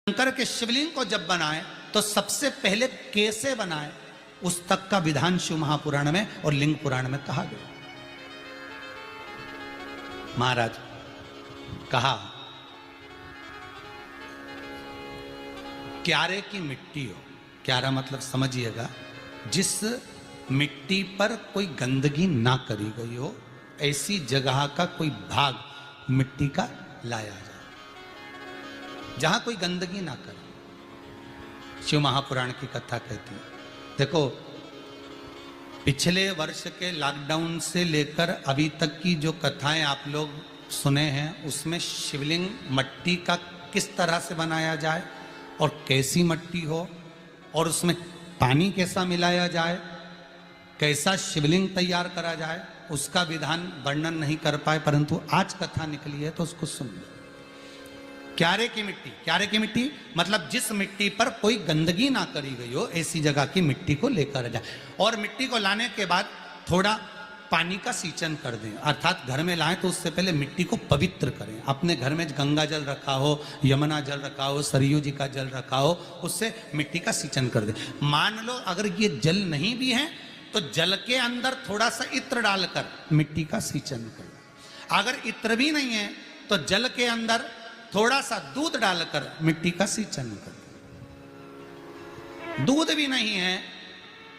शंकर के शिवलिंग को जब बनाए तो सबसे पहले कैसे बनाए उस तक का विधान शिव महापुराण में और लिंग पुराण में कहा गया। महाराज कहा क्यारे की मिट्टी हो, क्यारा मतलब समझिएगा जिस मिट्टी पर कोई गंदगी ना करी गई हो, ऐसी जगह का कोई भाग मिट्टी का लाया जाए जहां कोई गंदगी ना करे। शिव महापुराण की कथा कहती है। देखो पिछले वर्ष के लॉकडाउन से लेकर अभी तक की जो कथाएं आप लोग सुने हैं उसमें शिवलिंग मट्टी का किस तरह से बनाया जाए और कैसी मट्टी हो और उसमें पानी कैसा मिलाया जाए, कैसा शिवलिंग तैयार करा जाए, उसका विधान वर्णन नहीं कर पाए, परंतु आज कथा निकली है तो उसको सुन लो। क्यारे की मिट्टी, क्यारे की मिट्टी मतलब जिस मिट्टी पर कोई गंदगी ना करी गई हो ऐसी जगह की मिट्टी को लेकर जाए और मिट्टी को लाने के बाद थोड़ा पानी का सींचन कर दें, अर्थात घर में लाएं तो उससे पहले मिट्टी को पवित्र करें। अपने घर में गंगा जल रखा हो, यमुना जल रखा हो, सरयू जी का जल रखा हो, उससे मिट्टी का सींचन कर दें। मान लो अगर ये जल नहीं भी है तो जल के अंदर थोड़ा सा इत्र डालकर मिट्टी का सींचन करें। अगर इत्र भी नहीं है तो जल के अंदर थोड़ा सा दूध डालकर मिट्टी का सींचन करें। दूध भी नहीं है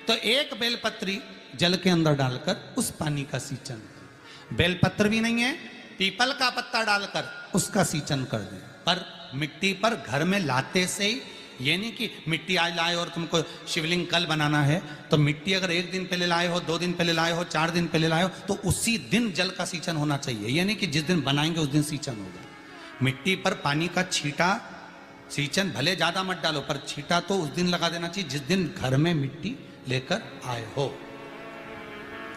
तो एक बेलपत्री जल के अंदर डालकर उस पानी का सींचन करें। बेलपत्र भी नहीं है, पीपल का पत्ता डालकर उसका सींचन कर दें। पर मिट्टी पर घर में लाते से ही, ये नहीं कि मिट्टी आज लाए और तुमको शिवलिंग कल बनाना है तो मिट्टी अगर एक दिन पहले लाए हो, 2 दिन पहले लाए हो, 4 दिन पहले लाए हो तो उसी दिन जल का सींचन होना चाहिए। ये नहीं कि जिस दिन बनाएंगे उस दिन सींचन होगा। मिट्टी पर पानी का छींटा, सींचन भले ज्यादा मत डालो पर छींटा तो उस दिन लगा देना चाहिए जिस दिन घर में मिट्टी लेकर आए हो,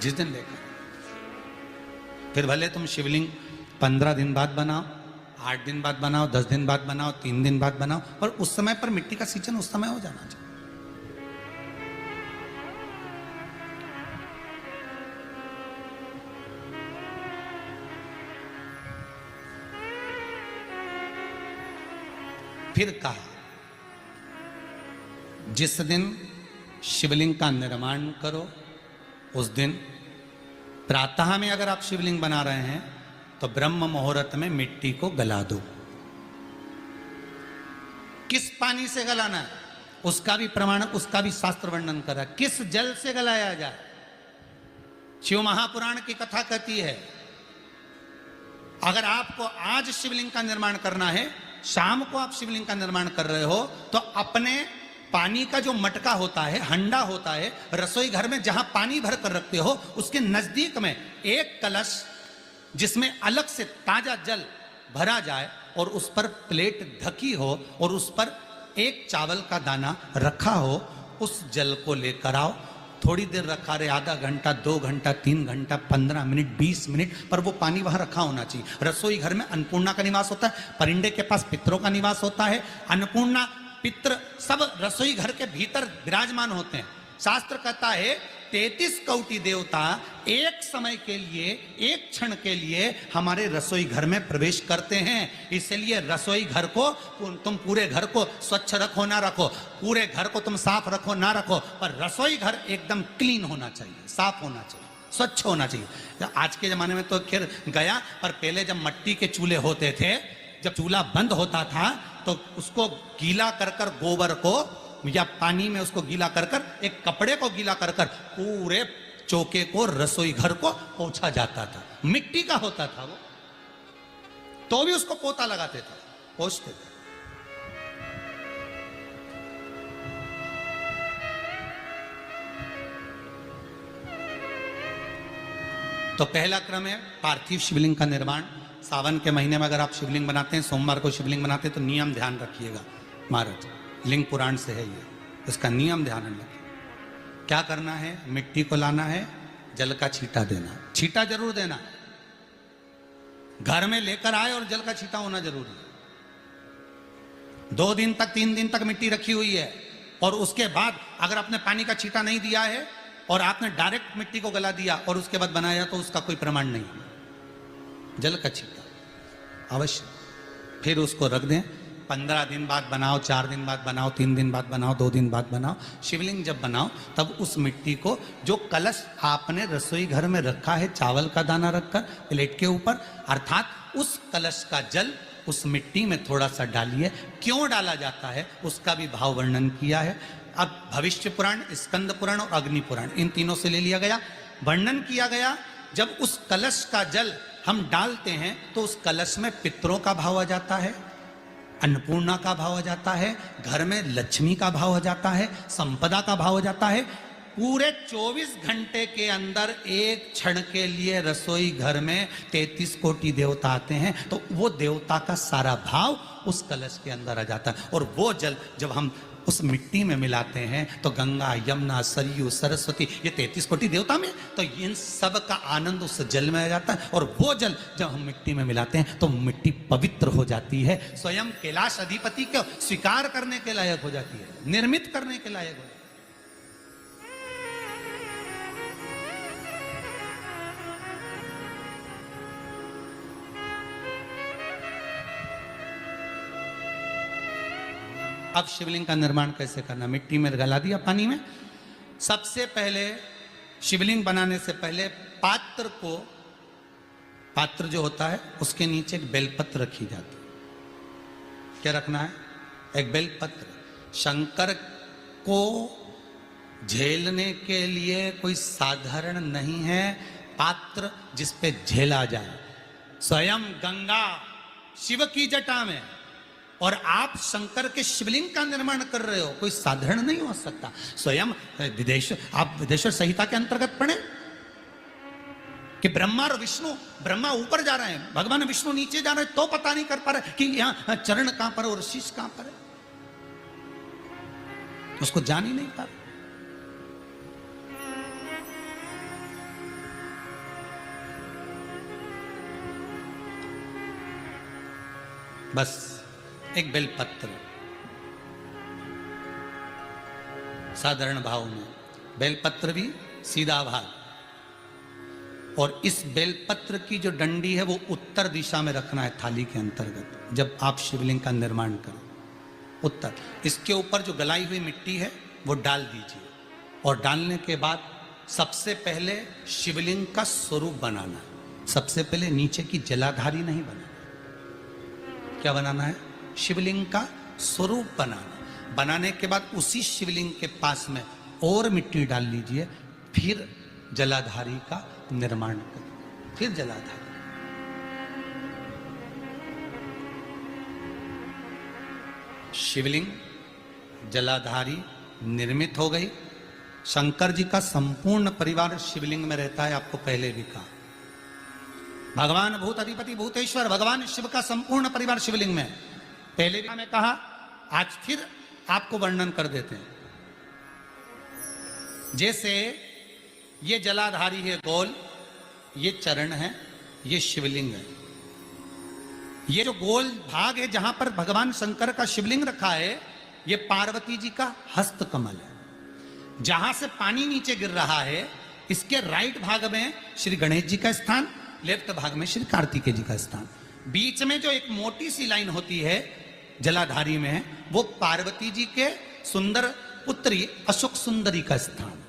जिस दिन लेकर। फिर भले तुम शिवलिंग 15 दिन बाद बनाओ, 8 दिन बाद बनाओ, 10 दिन बाद बनाओ, 3 दिन बाद बनाओ, पर उस समय पर मिट्टी का सींचन उस समय हो जाना चाहिए। फिर कहा जिस दिन शिवलिंग का निर्माण करो उस दिन प्रातः में अगर आप शिवलिंग बना रहे हैं तो ब्रह्म मुहूर्त में मिट्टी को गला दो। किस पानी से गलाना है उसका भी प्रमाण, उसका भी शास्त्र वर्णन करा। किस जल से गलाया जाए शिव महापुराण की कथा कहती है। अगर आपको आज शिवलिंग का निर्माण करना है, शाम को आप शिवलिंग का निर्माण कर रहे हो तो अपने पानी का जो मटका होता है, हंडा होता है, रसोई घर में जहां पानी भर कर रखते हो उसके नजदीक में एक कलश जिसमें अलग से ताजा जल भरा जाए और उस पर प्लेट ढकी हो और उस पर एक चावल का दाना रखा हो, उस जल को लेकर आओ। थोड़ी देर रखा रहे, आधा घंटा, 2 घंटा, 3 घंटा, 15 मिनट, 20 मिनट, पर वो पानी वहां रखा होना चाहिए। रसोई घर में अन्नपूर्णा का निवास होता है, परिंदे के पास पितरों का निवास होता है। अन्नपूर्णा, पित्र सब रसोई घर के भीतर विराजमान होते हैं। शास्त्र कहता है 33 कोटि देवता एक समय के लिए, एक क्षण के लिए हमारे रसोई घर में प्रवेश करते हैं। इसलिए रसोई घर को तुम पूरे घर को स्वच्छ रखो ना रखो, पूरे घर को तुम साफ रखो ना रखो, पर रसोई घर एकदम क्लीन होना चाहिए, साफ होना चाहिए, स्वच्छ होना चाहिए। आज के जमाने में तो खैर गया, पर पहले जब मट्टी के चूल्हे होते थे, जब चूल्हा बंद होता था तो उसको गीला कर कर, गोबर को या पानी में उसको गीला कर कर, एक कपड़े को गीला कर कर पूरे चौके को, रसोई घर को पोंछा जाता था। मिट्टी का होता था वो, तो भी उसको पोता लगाते थे, पोंछते थे। तो पहला क्रम है पार्थिव शिवलिंग का निर्माण। सावन के महीने में अगर आप शिवलिंग बनाते हैं, सोमवार को शिवलिंग बनाते हैं तो नियम ध्यान रखिएगा महाराज, लिंग पुराण से है ये, इसका नियम ध्यान रखिए। क्या करना है, मिट्टी को लाना है, जल का छींटा देना, छींटा जरूर देना। घर में लेकर आए और जल का छींटा होना जरूरी है। 2 दिन तक, 3 दिन तक मिट्टी रखी हुई है और उसके बाद अगर आपने पानी का छींटा नहीं दिया है और आपने डायरेक्ट मिट्टी को गला दिया और उसके बाद बनाया तो उसका कोई प्रमाण नहीं। जल का छींटा अवश्य, फिर उसको रख दें। 15 दिन बाद बनाओ, 4 दिन बाद बनाओ, 3 दिन बाद बनाओ, 2 दिन बाद बनाओ। शिवलिंग जब बनाओ तब उस मिट्टी को, जो कलश आपने रसोई घर में रखा है चावल का दाना रखकर प्लेट के ऊपर, अर्थात उस कलश का जल उस मिट्टी में थोड़ा सा डालिए। क्यों डाला जाता है उसका भी भाव वर्णन किया है। अब भविष्य पुराण, स्कंद पुराण और अग्नि पुराण, इन तीनों से ले लिया गया। वर्णन किया गया जब उस कलश का जल हम डालते हैं तो उस कलश में पितरों का भाव आ जाता है, अन्नपूर्णा का भाव आ जाता है, घर में लक्ष्मी का भाव आ जाता है, संपदा का भाव आ जाता है। पूरे 24 घंटे के अंदर एक क्षण के लिए रसोई घर में 33 कोटि देवता आते हैं, तो वो देवता का सारा भाव उस कलश के अंदर आ जाता है। और वो जल जब हम उस मिट्टी में मिलाते हैं तो गंगा, यमुना, सरयू, सरस्वती, ये 33 कोटि देवता में, तो इन सब का आनंद उस जल में आ जाता है। और वो जल जब हम मिट्टी में मिलाते हैं तो मिट्टी पवित्र हो जाती है, स्वयं कैलाश अधिपति को स्वीकार करने के लायक हो जाती है, निर्मित करने के लायक हो जाती है। अब शिवलिंग का निर्माण कैसे करना? मिट्टी में गला दिया पानी में। सबसे पहले शिवलिंग बनाने से पहले पात्र जो होता है उसके नीचे एक बेलपत्र रखी जाती है। क्या रखना है? एक बेलपत्र। शंकर को झेलने के लिए कोई साधारण नहीं है पात्र जिस पे झेला जाए। स्वयं गंगा शिव की जटा में, और आप शंकर के शिवलिंग का निर्माण कर रहे हो, कोई साधारण नहीं हो सकता। स्वयं आप विदेश्वर संहिता के अंतर्गत पढ़े कि ब्रह्मा और विष्णु, ब्रह्मा ऊपर जा रहे हैं, भगवान विष्णु नीचे जा रहे हैं, तो पता नहीं कर पा रहे कि यहां चरण कहां पर और शीश कहां पर है, उसको जान ही नहीं पा रहे। बस एक बेलपत्र, साधारण भाव में बेलपत्र भी सीधा भाग, और इस बेलपत्र की जो डंडी है वो उत्तर दिशा में रखना है थाली के अंतर्गत। जब आप शिवलिंग का निर्माण करो उत्तर, इसके ऊपर जो गलाई हुई मिट्टी है वो डाल दीजिए, और डालने के बाद सबसे पहले शिवलिंग का स्वरूप बनाना है। सबसे पहले नीचे की जलाधारी नहीं बनाना। क्या बनाना है? शिवलिंग का स्वरूप बनाना। बनाने के बाद उसी शिवलिंग के पास में और मिट्टी डाल लीजिए, फिर जलाधारी का निर्माण करिए। फिर जलाधारी, शिवलिंग जलाधारी निर्मित हो गई। शंकर जी का संपूर्ण परिवार शिवलिंग में रहता है, आपको पहले भी कहा। भगवान भूत अधिपति भूतेश्वर, भगवान शिव का संपूर्ण परिवार शिवलिंग में। पहले भी मैं कहा, आज फिर आपको वर्णन कर देते हैं। जैसे ये जलाधारी है गोल, ये चरण है, ये शिवलिंग है। ये जो गोल भाग है जहां पर भगवान शंकर का शिवलिंग रखा है, ये पार्वती जी का हस्त कमल है। जहां से पानी नीचे गिर रहा है, इसके राइट भाग में श्री गणेश जी का स्थान, लेफ्ट भाग में श्री कार्तिकेय जी का स्थान। बीच में जो एक मोटी सी लाइन होती है जलाधारी में, वो पार्वती जी के सुंदर पुत्री अशोक सुंदरी का स्थान।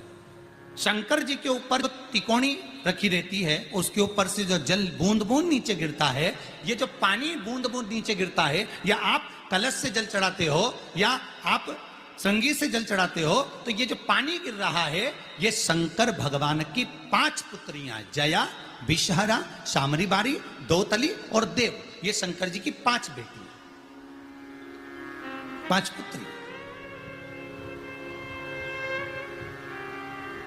शंकर जी के ऊपर जो तिकोनी रखी रहती है, उसके ऊपर से जो जल बूंद बूंद नीचे गिरता है, ये जो पानी बूंद बूंद नीचे गिरता है, या आप कलश से जल चढ़ाते हो या आप संगीत से जल चढ़ाते हो, तो ये जो पानी गिर रहा है, ये शंकर भगवान की 5 पुत्रियां, जया, विषहरा, शामरी बारी, दौतली और देव, ये शंकर जी की 5 बेटियां, 5 पुत्री।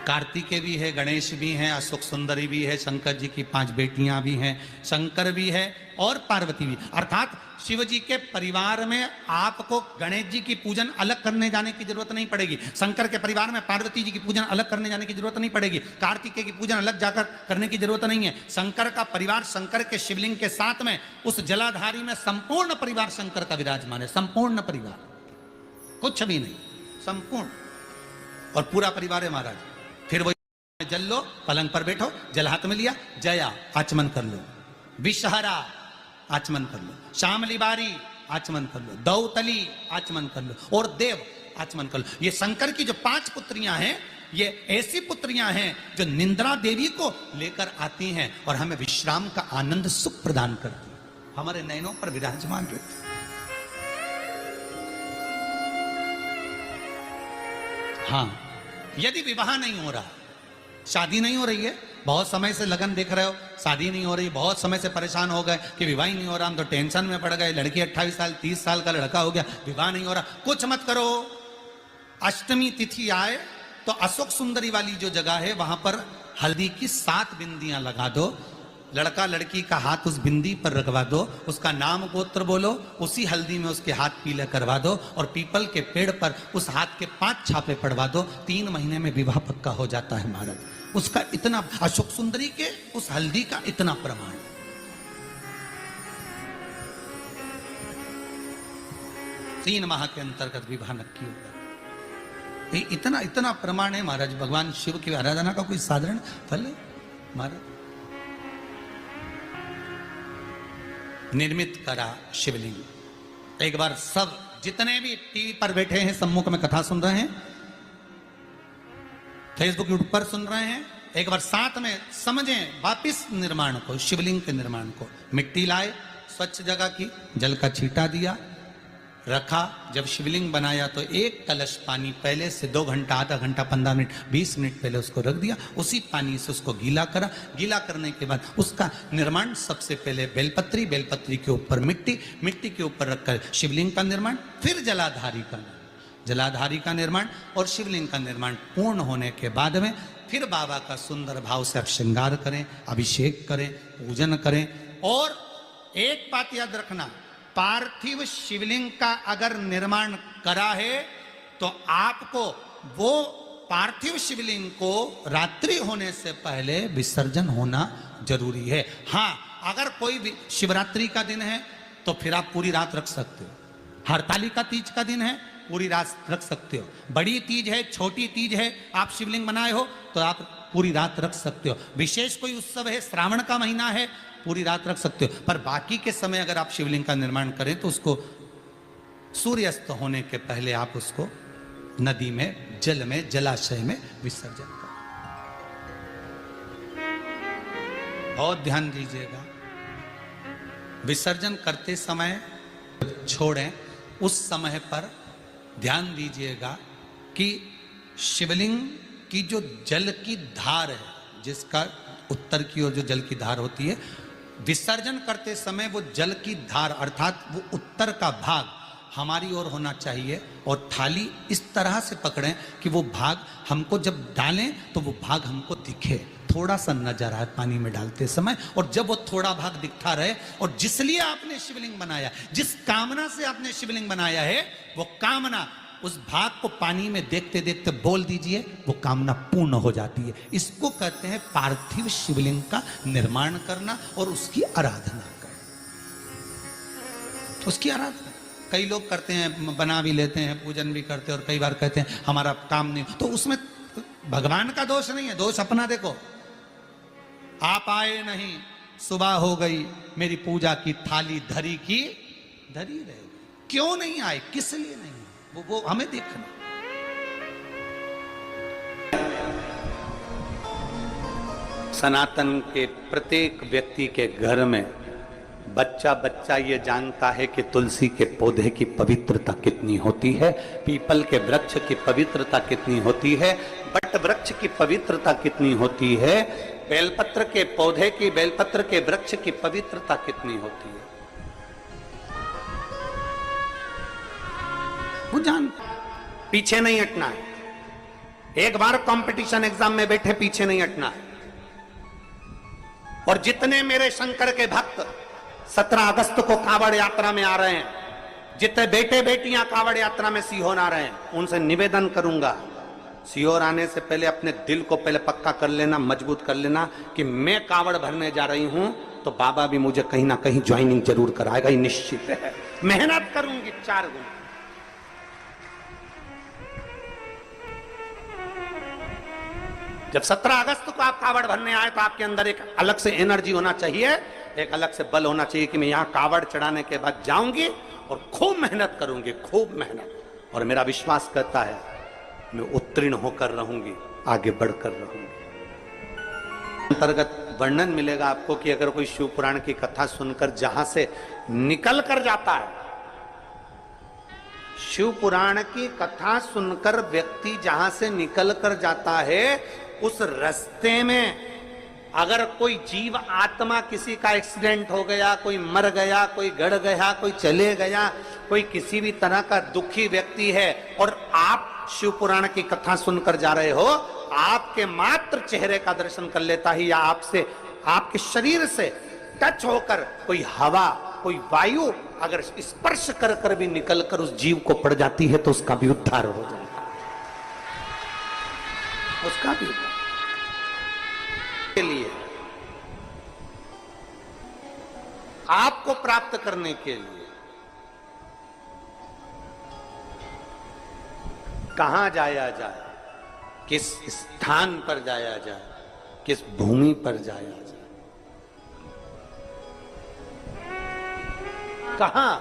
कार्तिकेय भी है, गणेश भी हैं, अशोक सुंदरी भी है, शंकर जी की 5 बेटियां भी हैं, शंकर भी है और पार्वती भी। अर्थात शिव जी के परिवार में आपको गणेश जी की पूजन अलग करने जाने की जरूरत नहीं पड़ेगी। शंकर के परिवार में पार्वती जी की पूजन अलग करने जाने की जरूरत नहीं पड़ेगी। कार्तिकेय की पूजन अलग जाकर करने की जरूरत नहीं है। शंकर का परिवार शंकर के शिवलिंग के साथ में उस जलाधारी में संपूर्ण परिवार शंकर का विराजमान है। संपूर्ण परिवार, कुछ भी नहीं, संपूर्ण, और पूरा परिवार है महाराज। फिर वो जल लो, पलंग पर बैठो, जल हाथ में लिया, जया आचमन कर लो, विषहरा आचमन कर लो, शामली बारी आचमन कर लो, दौतली आचमन कर लो, और देव आचमन कर लो। ये शंकर की जो 5 पुत्रियां हैं, ये ऐसी पुत्रियां हैं जो निंद्रा देवी को लेकर आती हैं और हमें विश्राम का आनंद सुख प्रदान करती हैं, हमारे नयनों पर विराजमान रहती। हाँ, यदि विवाह नहीं हो रहा, शादी नहीं हो रही है, बहुत समय से लगन देख रहे हो, शादी नहीं हो रही, बहुत समय से परेशान हो गए कि विवाह ही नहीं हो रहा, हम तो टेंशन में पड़ गए, लड़की 28 साल 30 साल का लड़का हो गया, विवाह नहीं हो रहा, कुछ मत करो। अष्टमी तिथि आए तो अशोक सुंदरी वाली जो जगह है वहां पर हल्दी की 7 बिंदियां लगा दो, लड़का लड़की का हाथ उस बिंदी पर रखवा दो, उसका नाम गोत्र बोलो, उसी हल्दी में उसके हाथ पीले करवा दो और पीपल के पेड़ पर उस हाथ के 5 छापे पड़वा दो, 3 महीने में विवाह पक्का हो जाता है महाराज। उसका इतना, अशोक सुंदरी के उस हल्दी का इतना प्रमाण। 3 माह के अंतर्गत विवाह नक्की होगा। इतना इतना प्रमाण है महाराज। भगवान शिव की आराधना का कोई साधारण फल है महाराज। निर्मित करा शिवलिंग। एक बार सब जितने भी टीवी पर बैठे हैं, सम्मुख में कथा सुन रहे हैं, फेसबुक यूट्यूब पर सुन रहे हैं, एक बार साथ में समझें वापिस निर्माण को, शिवलिंग के निर्माण को। मिट्टी लाए, स्वच्छ जगह की, जल का छींटा दिया, रखा। जब शिवलिंग बनाया तो 1 कलश पानी पहले से 2 घंटा, आधा घंटा, 15 मिनट, 20 मिनट पहले उसको रख दिया। उसी पानी से उसको गीला करा। गीला करने के बाद उसका निर्माण सबसे पहले बेलपत्री, बेलपत्री के ऊपर मिट्टी, मिट्टी के ऊपर रखकर शिवलिंग का निर्माण, फिर जलाधारी का, जलाधारी का निर्माण और शिवलिंग का निर्माण पूर्ण होने के बाद में फिर बाबा का सुंदर भाव से आप श्रृंगार करें, अभिषेक करें, पूजन करें। और एक बात याद रखना, पार्थिव शिवलिंग का अगर निर्माण करा है तो आपको वो पार्थिव शिवलिंग को रात्रि होने से पहले विसर्जन होना जरूरी है। हाँ, अगर कोई भी शिवरात्रि का दिन है तो फिर आप पूरी रात रख सकते हो। हरतालिका तीज का दिन है, पूरी रात रख सकते हो। बड़ी तीज है, छोटी तीज है, आप शिवलिंग बनाए हो तो आप पूरी रात रख सकते हो। विशेष कोई उत्सव है, श्रावण का महीना है, पूरी रात रख सकते हो। पर बाकी के समय अगर आप शिवलिंग का निर्माण करें तो उसको सूर्यास्त होने के पहले आप उसको नदी में, जल में, जलाशय में विसर्जन करें। बहुत ध्यान दीजिएगा, विसर्जन करते समय छोड़ें, उस समय पर ध्यान दीजिएगा कि शिवलिंग की जो जल की धार है, जिसका उत्तर की ओर जो जल की धार होती है, विसर्जन करते समय वो जल की धार अर्थात वो उत्तर का भाग हमारी ओर होना चाहिए और थाली इस तरह से पकड़ें कि वो भाग हमको जब डालें तो वो भाग हमको दिखे, थोड़ा सा नजर आए पानी में डालते समय। और जब वो थोड़ा भाग दिखता रहे, और जिसलिए आपने शिवलिंग बनाया, जिस कामना से आपने शिवलिंग बनाया है, वो कामना उस भाग को पानी में देखते देखते बोल दीजिए, वो कामना पूर्ण हो जाती है। इसको कहते हैं पार्थिव शिवलिंग का निर्माण करना और उसकी आराधना करना। उसकी आराधना कई लोग करते हैं, बना भी लेते हैं, पूजन भी करते हैं, और कई बार कहते हैं हमारा काम नहीं, तो उसमें भगवान का दोष नहीं है, दोष अपना देखो। आप आए नहीं, सुबह हो गई, मेरी पूजा की थाली धरी की धरी रहेगी। क्यों नहीं आए, किस लिए नहीं, वो हमें देखना। सनातन के प्रत्येक व्यक्ति के घर में बच्चा बच्चा ये जानता है कि तुलसी के पौधे की पवित्रता कितनी होती है, पीपल के वृक्ष की पवित्रता कितनी होती है, बट वृक्ष की पवित्रता कितनी होती है, बेलपत्र के पौधे की, बेलपत्र के वृक्ष की पवित्रता कितनी होती है, वो जानते। पीछे नहीं हटना है। एक बार कंपटीशन एग्जाम में बैठे, पीछे नहीं हटना है। और जितने मेरे शंकर के भक्त 17 अगस्त को कांवड़ यात्रा में आ रहे हैं, जितने बेटे बेटियां कांवड़ यात्रा में सीहोर आ रहे हैं, उनसे निवेदन करूंगा, सीहोर आने से पहले अपने दिल को पहले पक्का कर लेना, मजबूत कर लेना कि मैं कांवड़ भरने जा रही हूं तो बाबा भी मुझे कहीं ना कहीं ज्वाइनिंग जरूर कराएगा, ये निश्चित है। मेहनत करूंगी 4 गुना। जब 17 अगस्त को आप कावड़ भरने आए तो आपके अंदर एक अलग से एनर्जी होना चाहिए, एक अलग से बल होना चाहिए कि मैं यहाँ कावड़ चढ़ाने के बाद जाऊंगी और खूब मेहनत करूंगी, खूब मेहनत, और मेरा विश्वास करता है मैं उत्तीर्ण होकर रहूंगी, आगे बढ़कर रहूंगी। अंतर्गत वर्णन मिलेगा आपको कि अगर कोई शिव पुराण की कथा सुनकर जहां से निकल कर जाता है, शिव पुराण की कथा सुनकर व्यक्ति जहां से निकल कर जाता है, उस रास्ते में अगर कोई जीव आत्मा, किसी का एक्सीडेंट हो गया, कोई मर गया, कोई गड़ गया, कोई चले गया, कोई किसी भी तरह का दुखी व्यक्ति है, और आप शिव पुराण की कथा सुनकर जा रहे हो, आपके मात्र चेहरे का दर्शन कर लेता ही, या आपसे, आपके शरीर से टच होकर कोई हवा, कोई वायु अगर स्पर्श कर कर भी निकल कर उस जीव को पड़ जाती है, तो उसका भी उद्धार हो जाता है, उसका भी उद्धार के लिए, आपको प्राप्त करने के लिए कहां जाया जाए, किस स्थान पर जाया जाए, किस भूमि पर जाया जाए, कहां।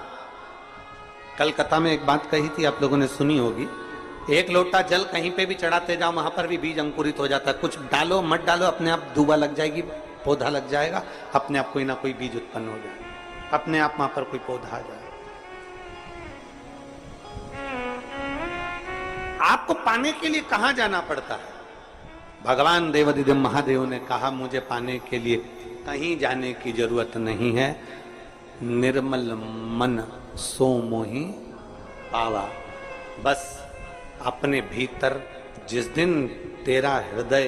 कलकत्ता में एक बात कही थी, आप लोगों ने सुनी होगी, एक लोटा जल कहीं पे भी चढ़ाते जाओ, वहां पर भी बीज अंकुरित हो जाता है। कुछ डालो मत डालो, अपने आप दूबा लग जाएगी, पौधा लग जाएगा, अपने आप कोई ना कोई बीज उत्पन्न हो जाएगा, अपने आप वहां पर कोई पौधा आ जाएगा। आपको पाने के लिए कहां जाना पड़ता है? भगवान देवादिदेव महादेव ने कहा, मुझे पाने के लिए कहीं जाने की जरूरत नहीं है, निर्मल मन सो मोहि पावा। बस अपने भीतर जिस दिन तेरा हृदय